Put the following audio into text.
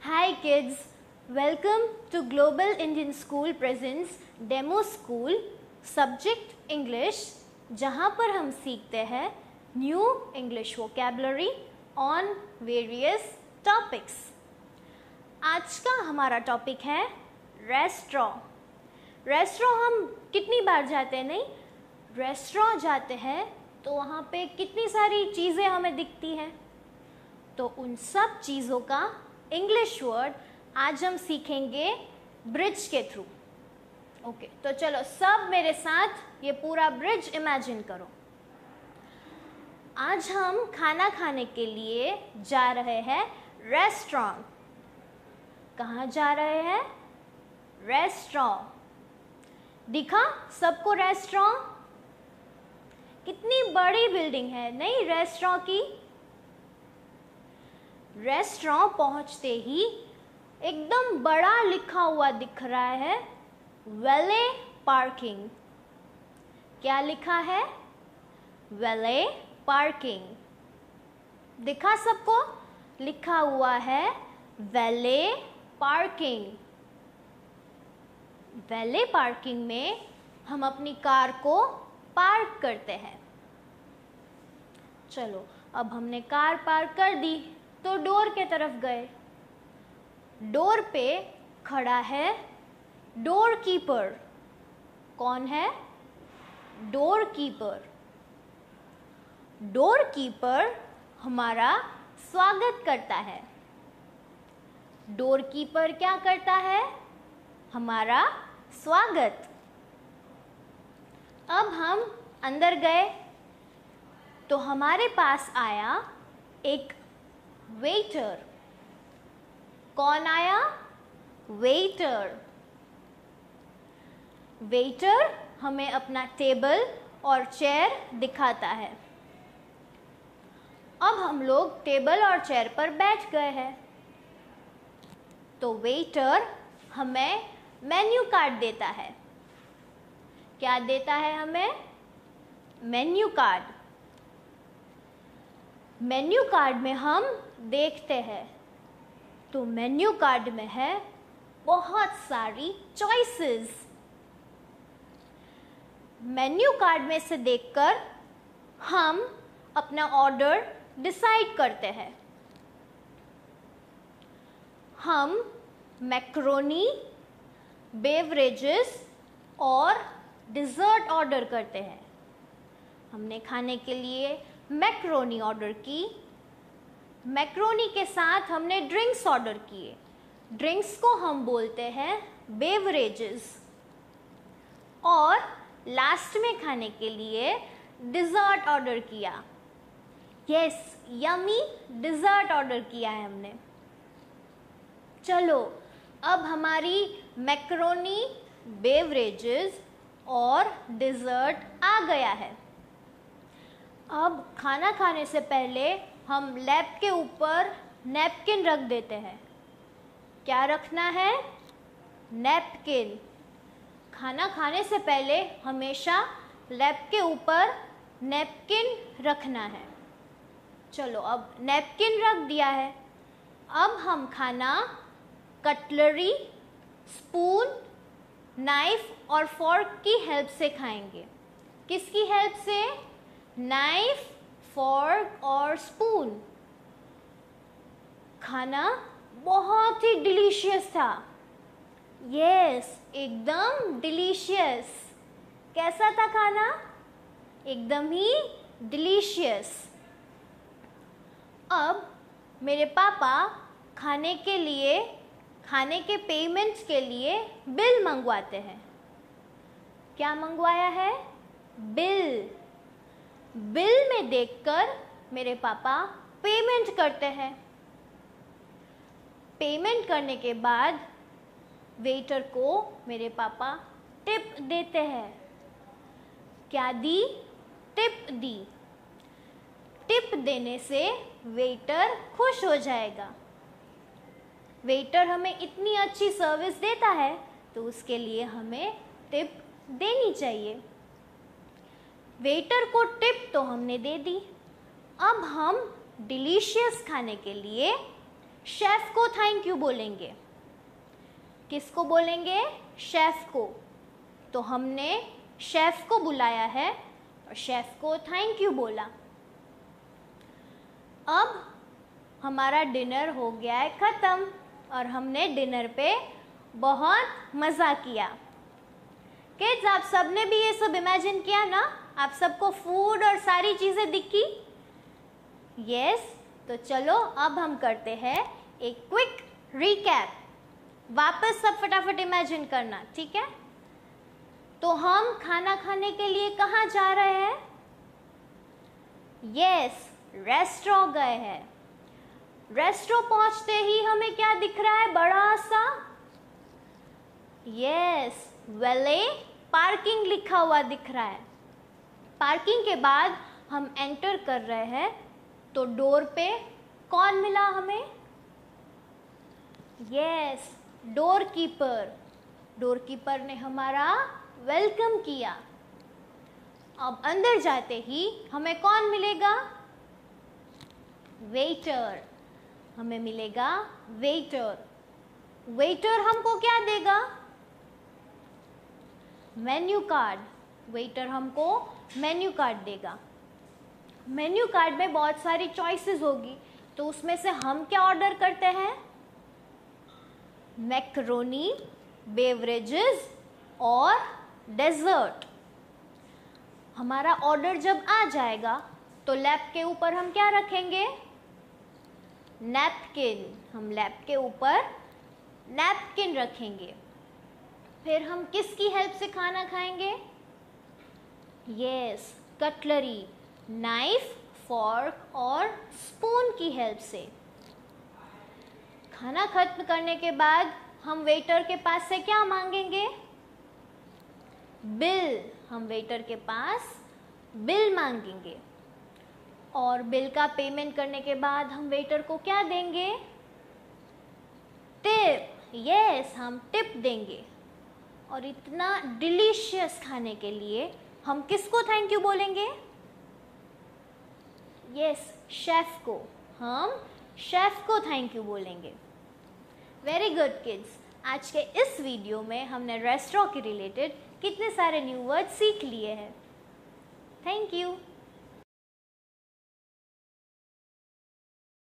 Hi kids, welcome to Global Indian School presents Demo School, Subject English, जहाँ पर हम सीखते हैं New English Vocabulary on various topics. आज का हमारा टॉपिक है रेस्टोरेंट. रेस्टोरेंट हम कितनी बार जाते हैं? नहीं, रेस्टोरेंट जाते हैं तो वहाँ पे कितनी सारी चीज़ें हमें दिखती हैं, तो उन सब चीज़ों का इंग्लिश वर्ड आज हम सीखेंगे ब्रिज के थ्रू. ओके, तो चलो सब मेरे साथ ये पूरा ब्रिज इमेजिन करो. आज हम खाना खाने के लिए जा रहे हैं रेस्टोरेंट. कहाँ जा रहे हैं? रेस्टोरेंट. दिखा सबको रेस्टोरेंट? कितनी बड़ी बिल्डिंग है नहीं रेस्टोरेंट की. रेस्टोरेंट पहुंचते ही एकदम बड़ा लिखा हुआ दिख रहा है वैले पार्किंग. क्या लिखा है? वैले पार्किंग. दिखा सबको? लिखा हुआ है वैले पार्किंग. वैले पार्किंग में हम अपनी कार को पार्क करते हैं. चलो अब हमने कार पार्क कर दी तो डोर के तरफ गए. डोर पे खड़ा है डोर कीपर. कौन है? Door keeper. डोर कीपर हमारा स्वागत करता है. डोर कीपर क्या करता है? हमारा स्वागत. अब हम अंदर गए तो हमारे पास आया एक वेटर. कौन आया? वेटर. वेटर हमें अपना टेबल और चेयर दिखाता है. अब हम लोग टेबल और चेयर पर बैठ गए हैं तो वेटर हमें मेन्यू कार्ड देता है. क्या देता है हमें? Menu card. मेन्यू कार्ड में हम देखते हैं तो मेन्यू कार्ड में है बहुत सारी चॉइसेस. मेन्यू कार्ड में से देखकर हम अपना ऑर्डर डिसाइड करते हैं. हम मैक्रोनी, बेवरेजेस और डिज़र्ट ऑर्डर करते हैं. हमने खाने के लिए मैक्रोनी ऑर्डर की. मैक्रोनी के साथ हमने ड्रिंक्स ऑर्डर किए. ड्रिंक्स को हम बोलते हैं बेवरेजेस. और लास्ट में खाने के लिए डिज़र्ट ऑर्डर किया. यस, यमी डिज़र्ट ऑर्डर किया है हमने. चलो अब हमारी मैक्रोनी, बेवरेजेस और डिज़र्ट आ गया है. अब खाना खाने से पहले हम लैप के ऊपर नैपकिन रख देते हैं. क्या रखना है? नैपकिन. खाना खाने से पहले हमेशा लैप के ऊपर नैपकिन रखना है. चलो अब नैपकिन रख दिया है. अब हम खाना कटलरी, स्पून, नाइफ और फोर्क की हेल्प से खाएंगे. किसकी हेल्प से? नाइफ, फोर्क और स्पून. खाना बहुत ही डिलीशियस था. यस, एकदम डिलीशियस. कैसा था खाना? एकदम ही डिलीशियस. अब मेरे पापा खाने के पेमेंट के लिए बिल मंगवाते हैं. क्या मंगवाया है? बिल. बिल में देखकर मेरे पापा पेमेंट करते हैं. पेमेंट करने के बाद वेटर को मेरे पापा टिप देते हैं. क्या दी? टिप दी. टिप देने से वेटर खुश हो जाएगा. वेटर हमें इतनी अच्छी सर्विस देता है तो उसके लिए हमें टिप देनी चाहिए. वेटर को टिप तो हमने दे दी. अब हम डिलीशियस खाने के लिए शेफ को थैंक यू बोलेंगे। किसको बोलेंगे? शेफ को। तो हमने शेफ को बुलाया है और शेफ को थैंक यू बोला। अब हमारा डिनर हो गया है ख़त्म और हमने डिनर पे बहुत मज़ा किया। किड्स, आप सबने भी ये सब इमेजिन किया ना? आप सबको फूड और सारी चीज़ें दिखी? यस। तो चलो अब हम करते हैं एक क्विक रिकैप। वापस सब फटाफट इमेजिन करना, ठीक है? तो हम खाना खाने के लिए कहाँ जा रहे हैं? यस, रेस्टोरेंट गए हैं। रेस्टोरेंट पहुंचते ही हमें क्या दिख रहा है? बड़ा सा यस, वेले पार्किंग लिखा हुआ दिख रहा है। पार्किंग के बाद हम एंटर कर रहे हैं तो डोर पे कौन मिला हमें? Yes, door keeper. Door keeper ने हमारा वेलकम किया। अब अंदर जाते ही हमें कौन मिलेगा? वेटर। हमें मिलेगा वेटर। वेटर हमको क्या देगा? Menu card. वेटर हमको मेन्यू कार्ड देगा। मेन्यू कार्ड में बहुत सारी चॉइसेस होगी, तो उसमें से हम क्या ऑर्डर करते हैं? मैकरोनी, बेवरेजेस और डेजर्ट। हमारा ऑर्डर जब आ जाएगा तो लैप के ऊपर हम क्या रखेंगे? नैपकिन। हम लैप के ऊपर नैपकिन रखेंगे। फिर हम किसकी हेल्प से खाना खाएंगे? यस, कटलरी, नाइफ, फॉर्क और स्पून की हेल्प से। खाना खत्म करने के बाद हम वेटर के पास से क्या मांगेंगे? बिल। हम वेटर के पास बिल मांगेंगे और बिल का पेमेंट करने के बाद हम वेटर को क्या देंगे? टिप। यस, हम टिप देंगे। और इतना डिलीशियस खाने के लिए हम किसको थैंक यू बोलेंगे? यस, शेफ को। हम शेफ को थैंक यू बोलेंगे। वेरी गुड किड्स, आज के इस वीडियो में हमने रेस्टोरेंट के रिलेटेड कितने सारे न्यू वर्ड सीख लिए हैं। Thank you.